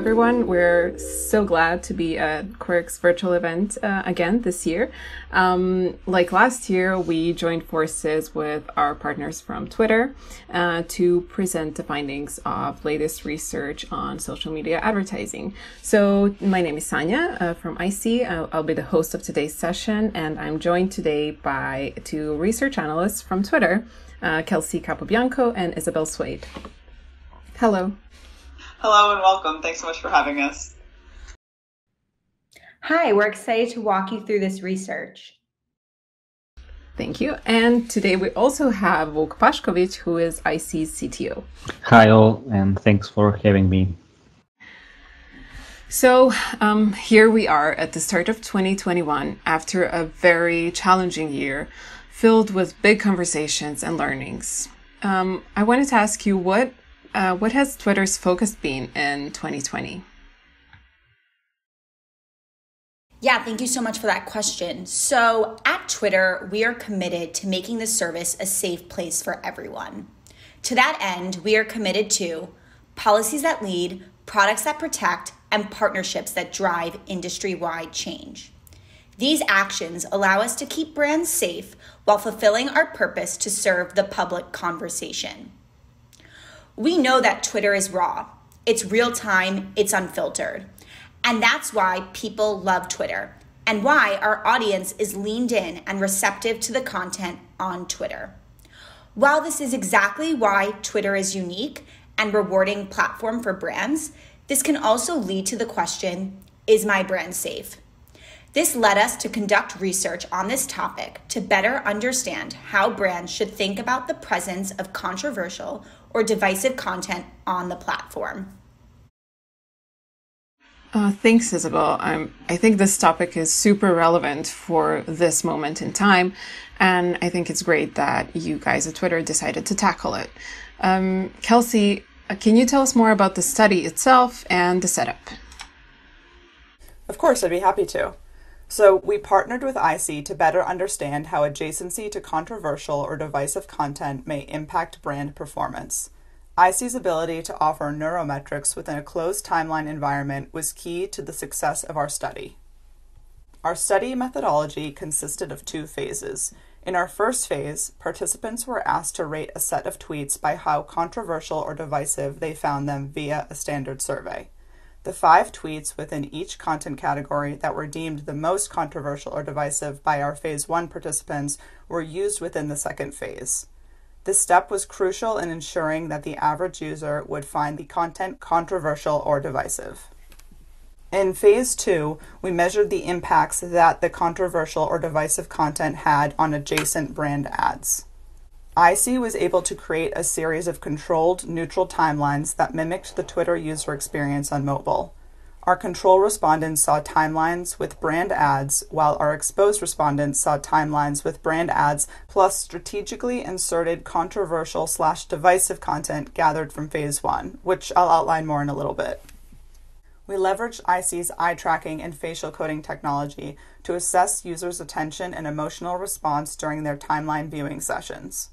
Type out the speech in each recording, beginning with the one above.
everyone. We're so glad to be at Quirk's virtual event again this year. Like last year, we joined forces with our partners from Twitter to present the findings of latest research on social media advertising. So my name is Sanya from EyeSee. I'll be the host of today's session, and I'm joined today by two research analysts from Twitter, Kelsey Capobianco and Isabel Swade. Hello. Hello and welcome. Thanks so much for having us. Hi, we're excited to walk you through this research. Thank you. And today we also have Vuk Pashkovic, who is EyeSee's CTO. Hi all, and thanks for having me. So here we are at the start of 2021 after a very challenging year filled with big conversations and learnings. I wanted to ask you, what has Twitter's focus been in 2020? Yeah, thank you so much for that question. So at Twitter, we are committed to making the service a safe place for everyone. To that end, we are committed to policies that lead, products that protect, and partnerships that drive industry-wide change. These actions allow us to keep brands safe while fulfilling our purpose to serve the public conversation. We know that Twitter is raw. It's real time, it's unfiltered. And that's why people love Twitter and why our audience is leaned in and receptive to the content on Twitter. While this is exactly why Twitter is unique and rewarding platform for brands, this can also lead to the question, is my brand safe? This led us to conduct research on this topic to better understand how brands should think about the presence of controversial or divisive content on the platform. Thanks, Isabel. I think this topic is super relevant for this moment in time, and I think it's great that you guys at Twitter decided to tackle it. Kelsey, can you tell us more about the study itself and the setup? Of course, I'd be happy to. So we partnered with EyeSee to better understand how adjacency to controversial or divisive content may impact brand performance. EyeSee's ability to offer neurometrics within a closed timeline environment was key to the success of our study. Our study methodology consisted of two phases. In our first phase, participants were asked to rate a set of tweets by how controversial or divisive they found them via a standard survey. The 5 tweets within each content category that were deemed the most controversial or divisive by our Phase 1 participants were used within the second phase. This step was crucial in ensuring that the average user would find the content controversial or divisive. In Phase 2, we measured the impacts that the controversial or divisive content had on adjacent brand ads. EyeSee was able to create a series of controlled, neutral timelines that mimicked the Twitter user experience on mobile. Our control respondents saw timelines with brand ads, while our exposed respondents saw timelines with brand ads plus strategically inserted controversial/divisive content gathered from Phase 1, which I'll outline more in a little bit. We leveraged EyeSee's eye tracking and facial coding technology to assess users' attention and emotional response during their timeline viewing sessions.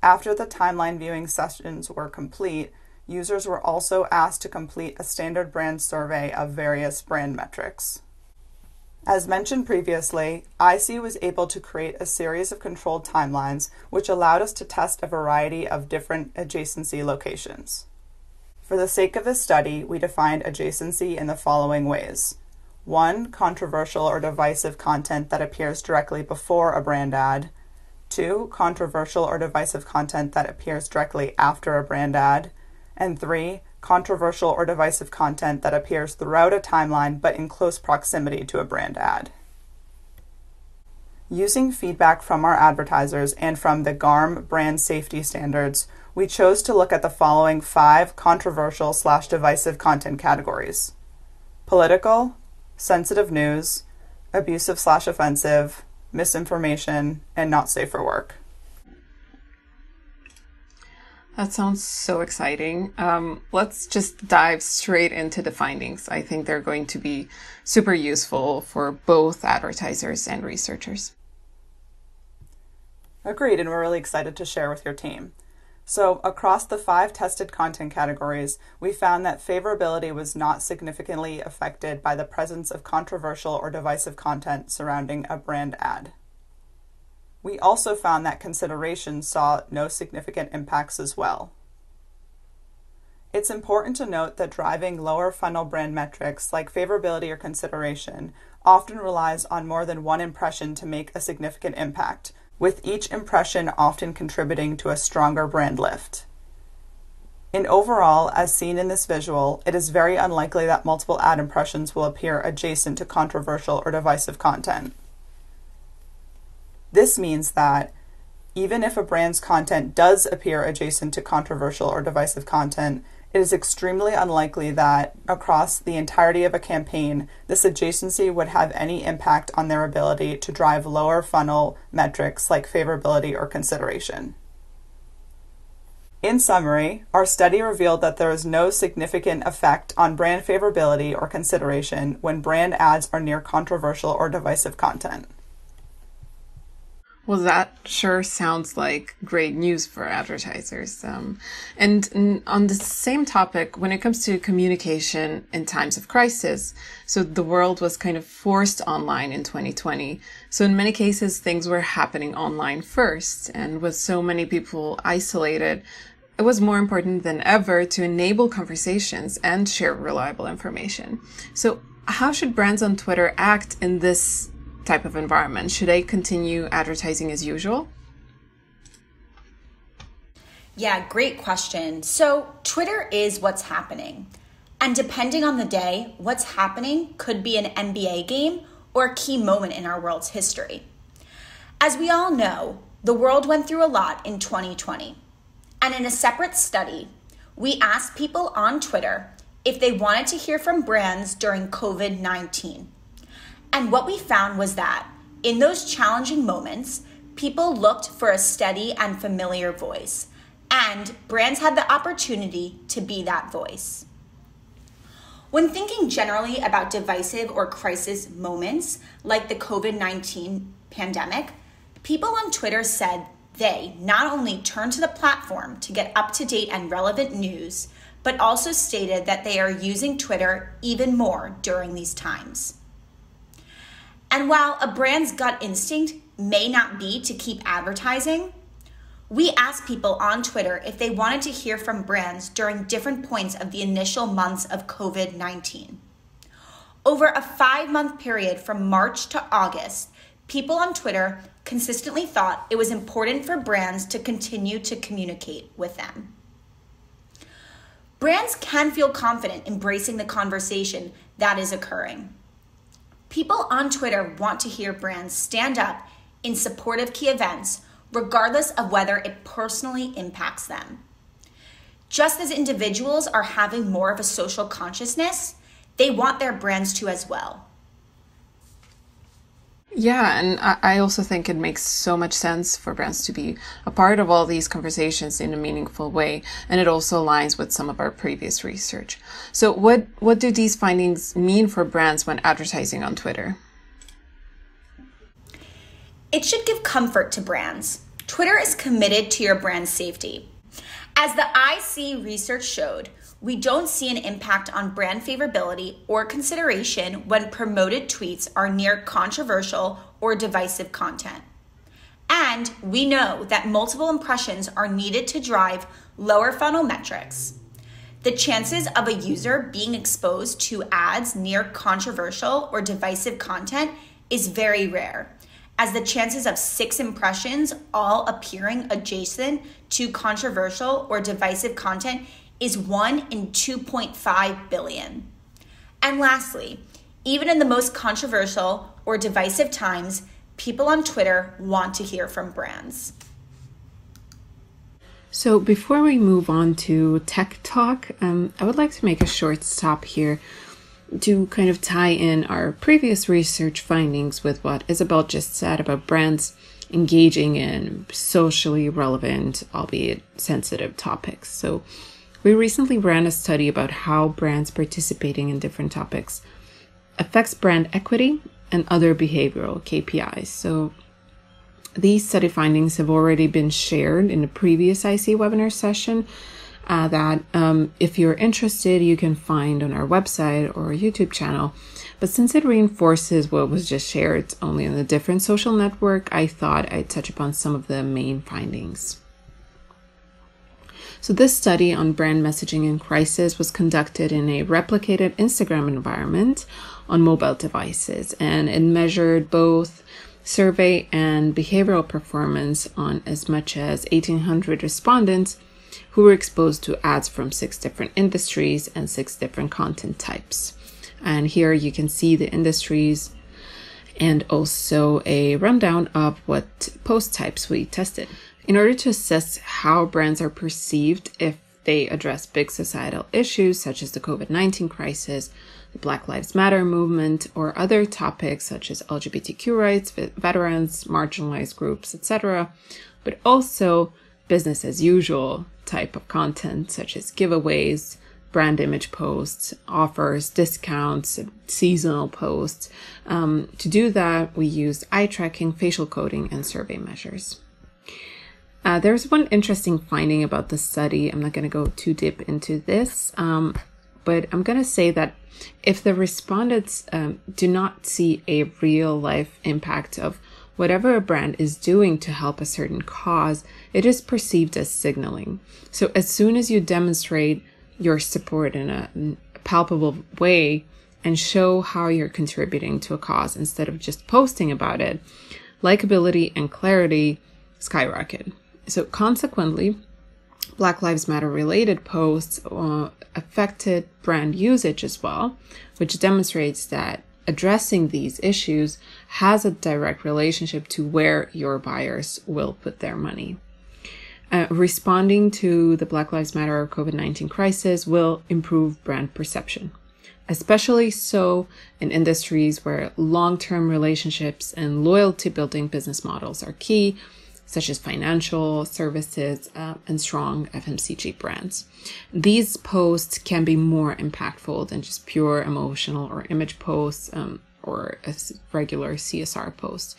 After the timeline viewing sessions were complete, users were also asked to complete a standard brand survey of various brand metrics. As mentioned previously, EyeSee was able to create a series of controlled timelines, which allowed us to test a variety of different adjacency locations. For the sake of this study, we defined adjacency in the following ways. 1. Controversial or divisive content that appears directly before a brand ad. 2. Controversial or divisive content that appears directly after a brand ad. And 3. Controversial or divisive content that appears throughout a timeline but in close proximity to a brand ad. Using feedback from our advertisers and from the GARM brand safety standards, we chose to look at the following 5 controversial/divisive content categories: political, sensitive news, abusive/offensive, misinformation, and not safe for work. That sounds so exciting. Let's just dive straight into the findings. I think they're going to be super useful for both advertisers and researchers. Agreed, and we're really excited to share with your team. So across the 5 tested content categories, we found that favorability was not significantly affected by the presence of controversial or divisive content surrounding a brand ad. We also found that consideration saw no significant impacts as well. It's important to note that driving lower funnel brand metrics like favorability or consideration often relies on more than one impression to make a significant impact, with each impression often contributing to a stronger brand lift. And overall, as seen in this visual, it is very unlikely that multiple ad impressions will appear adjacent to controversial or divisive content. This means that even if a brand's content does appear adjacent to controversial or divisive content, it is extremely unlikely that across the entirety of a campaign, this adjacency would have any impact on their ability to drive lower funnel metrics like favorability or consideration. In summary, our study revealed that there is no significant effect on brand favorability or consideration when brand ads are near controversial or divisive content. Well, that sure sounds like great news for advertisers. And on the same topic, when it comes to communication in times of crisis, so the world was kind of forced online in 2020. So in many cases, things were happening online first. And with so many people isolated, it was more important than ever to enable conversations and share reliable information. So how should brands on Twitter act in this type of environment? Should they continue advertising as usual? Yeah, great question. So Twitter is what's happening. And depending on the day, what's happening could be an NBA game or a key moment in our world's history. As we all know, the world went through a lot in 2020. And in a separate study, we asked people on Twitter if they wanted to hear from brands during COVID-19. And what we found was that in those challenging moments, people looked for a steady and familiar voice, and brands had the opportunity to be that voice. When thinking generally about divisive or crisis moments like the COVID-19 pandemic, people on Twitter said they not only turned to the platform to get up-to-date and relevant news, but also stated that they are using Twitter even more during these times. And while a brand's gut instinct may not be to keep advertising, we asked people on Twitter if they wanted to hear from brands during different points of the initial months of COVID-19. Over a 5-month period from March to August, people on Twitter consistently thought it was important for brands to continue to communicate with them. Brands can feel confident embracing the conversation that is occurring. People on Twitter want to hear brands stand up in support of key events, regardless of whether it personally impacts them. Just as individuals are having more of a social consciousness, they want their brands to as well. Yeah, and I also think it makes so much sense for brands to be a part of all these conversations in a meaningful way, and it also aligns with some of our previous research. So what do these findings mean for brands when advertising on Twitter? It should give comfort to brands. Twitter is committed to your brand safety. As the EyeSee research showed, we don't see an impact on brand favorability or consideration when promoted tweets are near controversial or divisive content. And we know that multiple impressions are needed to drive lower funnel metrics. The chances of a user being exposed to ads near controversial or divisive content is very rare, as the chances of 6 impressions all appearing adjacent to controversial or divisive content is 1 in 2.5 billion. And lastly, even in the most controversial or divisive times, people on Twitter want to hear from brands. So before we move on to tech talk, I would like to make a short stop here to kind of tie in our previous research findings with what Isabel just said about brands engaging in socially relevant, albeit sensitive topics. So we recently ran a study about how brands participating in different topics affects brand equity and other behavioral KPIs. So These study findings have already been shared in a previous EyeSee webinar session that if you're interested, you can find on our website or YouTube channel. But since it reinforces what was just shared only on a different social network, I thought I'd touch upon some of the main findings. So this study on brand messaging in crisis was conducted in a replicated Instagram environment on mobile devices, and it measured both survey and behavioral performance on as much as 1,800 respondents who were exposed to ads from 6 different industries and 6 different content types. And here you can see the industries and also a rundown of what post types we tested. In order to assess how brands are perceived if they address big societal issues such as the COVID-19 crisis, the Black Lives Matter movement, or other topics such as LGBTQ rights, veterans, marginalized groups, etc., but also business as usual type of content such as giveaways, brand image posts, offers, discounts, seasonal posts. To do that, we used eye tracking, facial coding, and survey measures. There's one interesting finding about the study. I'm not going to go too deep into this, but I'm going to say that if the respondents do not see a real life impact of whatever a brand is doing to help a certain cause, it is perceived as signaling. So as soon as you demonstrate your support in a palpable way and show how you're contributing to a cause instead of just posting about it, likability and clarity skyrocket. So consequently, Black Lives Matter related posts affected brand usage as well, which demonstrates that addressing these issues has a direct relationship to where your buyers will put their money. Responding to the Black Lives Matter or COVID-19 crisis will improve brand perception, especially so in industries where long-term relationships and loyalty-building business models are key, such as financial services and strong FMCG brands. These posts can be more impactful than just pure emotional or image posts or a regular CSR post.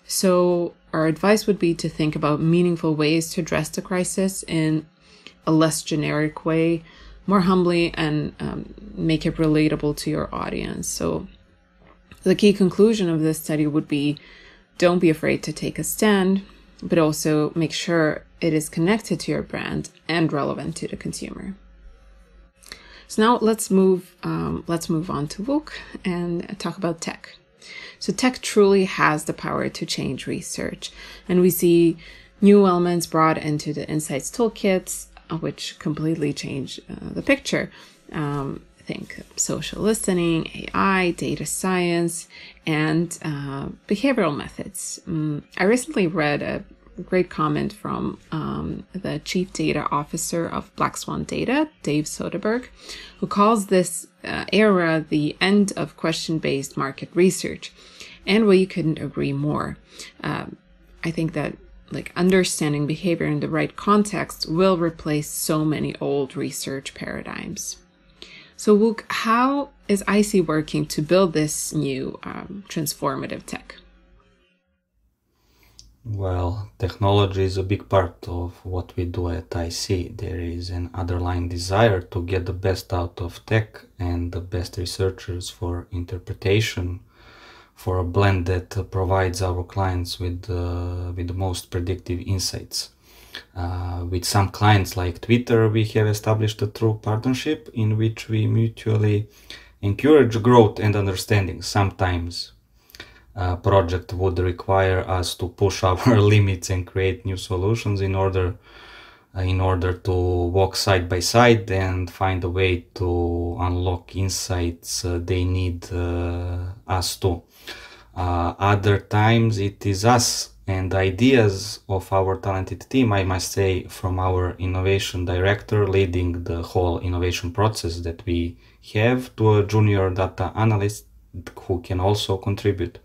So our advice would be to think about meaningful ways to address the crisis in a less generic way, more humbly, and make it relatable to your audience. So the key conclusion of this study would be, don't be afraid to take a stand, but also make sure it is connected to your brand and relevant to the consumer. So now let's move on to WOOC and talk about tech. So tech truly has the power to change research, and we see new elements brought into the insights toolkits, which completely change the picture. Think social listening, AI, data science, and behavioral methods. I recently read a great comment from the Chief Data Officer of Black Swan Data, Dave Soderberg, who calls this era the end of question-based market research. And we couldn't agree more. I think that understanding behavior in the right context will replace so many old research paradigms. So WOOC, how is EyeSee working to build this new transformative tech? Well, technology is a big part of what we do at EyeSee. There is an underlying desire to get the best out of tech and the best researchers for interpretation, for a blend that provides our clients with the most predictive insights. With some clients like Twitter, we have established a true partnership in which we mutually encourage growth and understanding. Sometimes a project would require us to push our limits and create new solutions in order to walk side by side and find a way to unlock insights they need us to. Other times it is us and ideas of our talented team, I must say, from our innovation director leading the whole innovation process that we have, to a junior data analyst who can also contribute.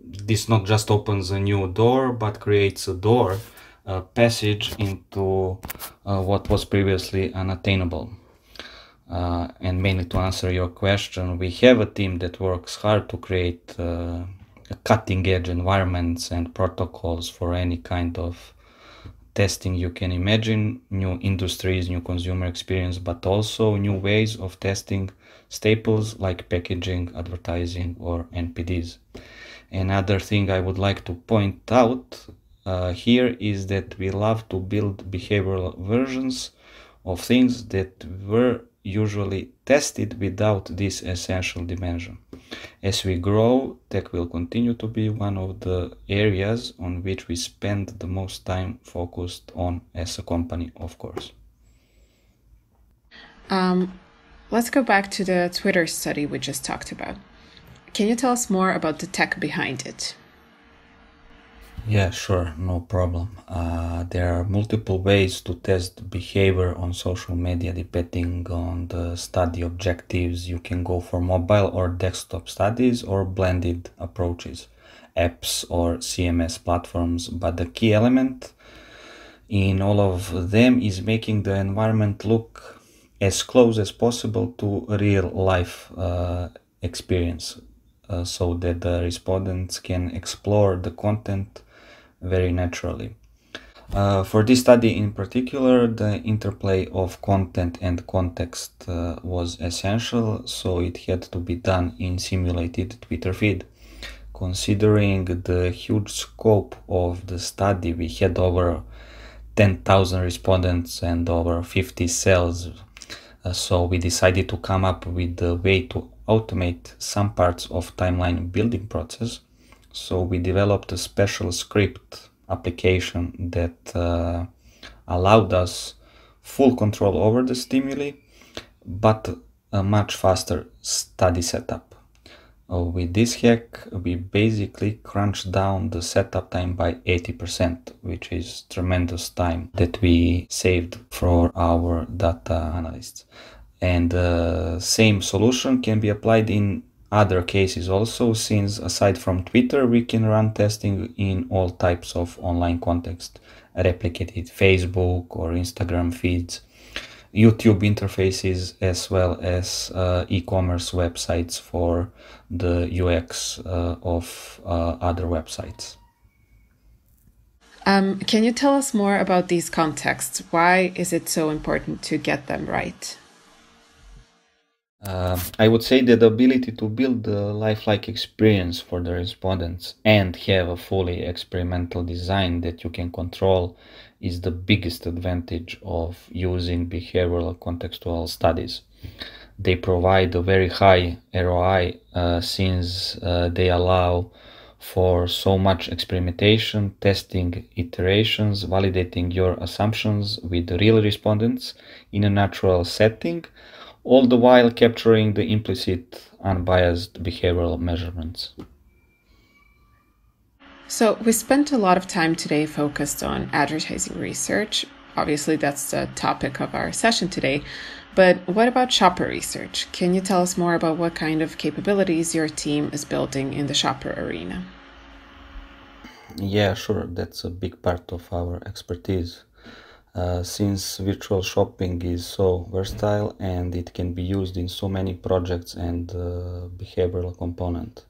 This not just opens a new door, but creates a passage into what was previously unattainable. And mainly to answer your question, we have a team that works hard to create cutting edge environments and protocols for any kind of testing you can imagine, new industries, new consumer experience, but also new ways of testing staples like packaging, advertising, or NPDs. Another thing I would like to point out here is that we love to build behavioral versions of things that were usually tested without this essential dimension. As we grow, tech will continue to be one of the areas on which we spend the most time focused on as a company, of course. Let's go back to the Twitter study we just talked about. Can you tell us more about the tech behind it? Yeah, sure, no problem. There are multiple ways to test behavior on social media depending on the study objectives. You can go for mobile or desktop studies or blended approaches, apps or CMS platforms. But the key element in all of them is making the environment look as close as possible to a real life experience so that the respondents can explore the content very naturally. For this study in particular, the interplay of content and context was essential, so it had to be done in simulated Twitter feed. Considering the huge scope of the study, we had over 10,000 respondents and over 50 cells, so we decided to come up with a way to automate some parts of timeline building process. So we developed a special script application that allowed us full control over the stimuli, but a much faster study setup. With this hack, we basically crunched down the setup time by 80%, which is tremendous time that we saved for our data analysts. And the same solution can be applied in other cases also, since aside from Twitter, we can run testing in all types of online context, replicated Facebook or Instagram feeds, YouTube interfaces, as well as e-commerce websites for the UX of other websites. Can you tell us more about these contexts? Why is it so important to get them right? I would say that the ability to build a lifelike experience for the respondents and have a fully experimental design that you can control is the biggest advantage of using behavioral contextual studies. They provide a very high ROI since they allow for so much experimentation, testing iterations, validating your assumptions with the real respondents in a natural setting, all the while capturing the implicit, unbiased behavioral measurements. So we spent a lot of time today focused on advertising research. Obviously, that's the topic of our session today. But what about shopper research? Can you tell us more about what kind of capabilities your team is building in the shopper arena? Yeah, sure, that's a big part of our expertise. Since virtual shopping is so versatile and it can be used in so many projects and behavioral component.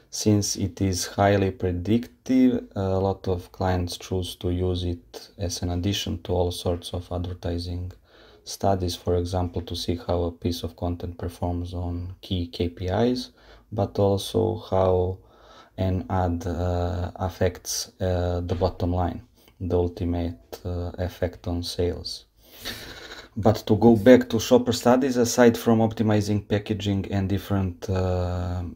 Since it is highly predictive, a lot of clients choose to use it as an addition to all sorts of advertising studies, for example, to see how a piece of content performs on key KPIs, but also how an ad affects the bottom line, the ultimate effect on sales. But to go back to shopper studies, aside from optimizing packaging and different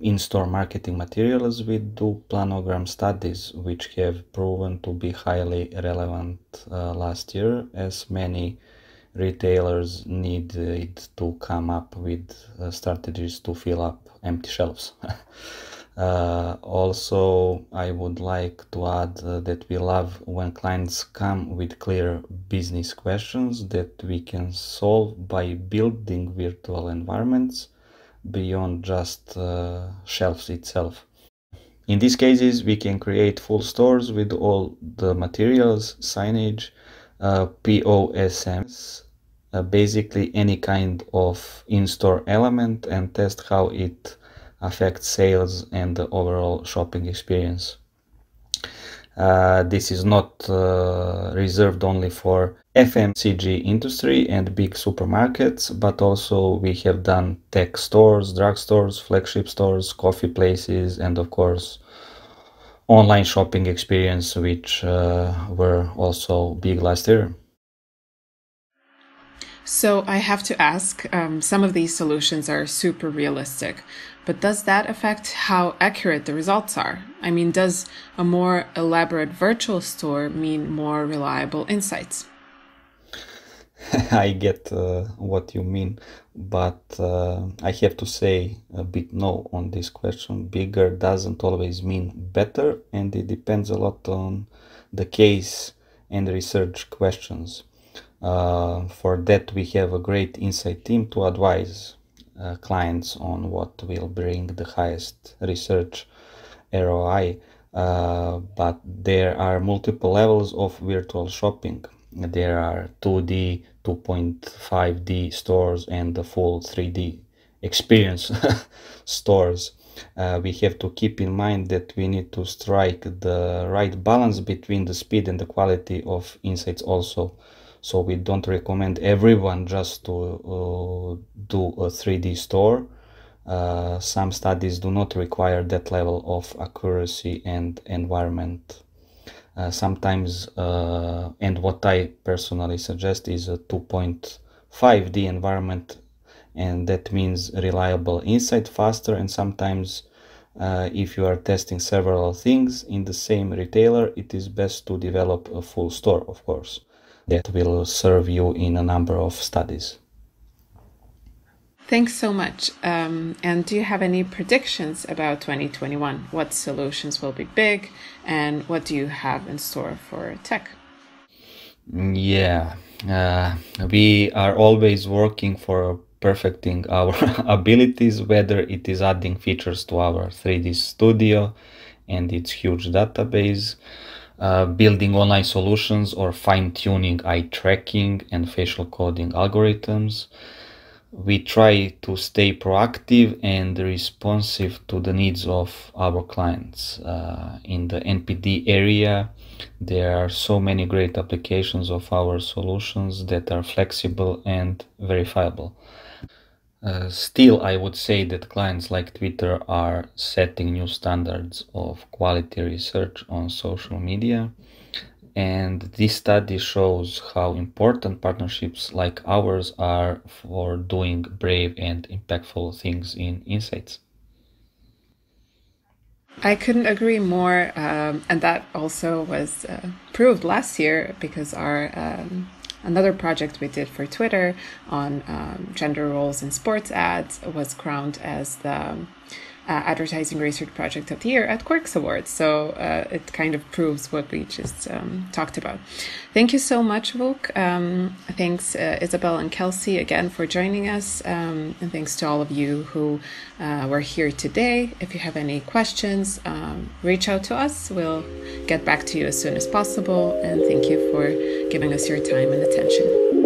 in-store marketing materials, we do planogram studies, which have proven to be highly relevant last year, as many retailers needed to come up with strategies to fill up empty shelves. Also, I would like to add that we love when clients come with clear business questions that we can solve by building virtual environments beyond just shelves itself. In these cases, we can create full stores with all the materials, signage, POSMs, basically any kind of in-store element, and test how it affect sales and the overall shopping experience. This is not reserved only for FMCG industry and big supermarkets, but also we have done tech stores, drugstores, flagship stores, coffee places, and of course online shopping experience, which were also big last year. So I have to ask, some of these solutions are super realistic, but does that affect how accurate the results are? I mean, does a more elaborate virtual store mean more reliable insights? I get what you mean, but I have to say a bit no on this question. Bigger doesn't always mean better, and it depends a lot on the case and research questions. For that, we have a great insight team to advise clients on what will bring the highest research ROI. But there are multiple levels of virtual shopping. There are 2D, 2.5D stores and the full 3D experience stores. We have to keep in mind that we need to strike the right balance between the speed and the quality of insights also. So we don't recommend everyone just to do a 3D store. Some studies do not require that level of accuracy and environment. Sometimes, and what I personally suggest is a 2.5D environment, and that means reliable insight faster. And sometimes, if you are testing several things in the same retailer, it is best to develop a full store, of course. That will serve you in a number of studies. Thanks so much. And do you have any predictions about 2021? What solutions will be big, and what do you have in store for tech? Yeah, we are always working for perfecting our abilities, whether it is adding features to our 3D studio and its huge database, building online solutions, or fine-tuning eye tracking and facial coding algorithms. We try to stay proactive and responsive to the needs of our clients. In the NPD area, there are so many great applications of our solutions that are flexible and verifiable. Still, I would say that clients like Twitter are setting new standards of quality research on social media. And this study shows how important partnerships like ours are for doing brave and impactful things in insights. I couldn't agree more, and that also was proved last year because our another project we did for Twitter on gender roles in sports ads was crowned as the Advertising Research Project of the Year at Quirks Awards. So it kind of proves what we just talked about. Thank you so much, Vuk. Thanks, Isabel and Kelsey, again for joining us. And thanks to all of you who were here today. If you have any questions, reach out to us. We'll get back to you as soon as possible. And thank you for giving us your time and attention.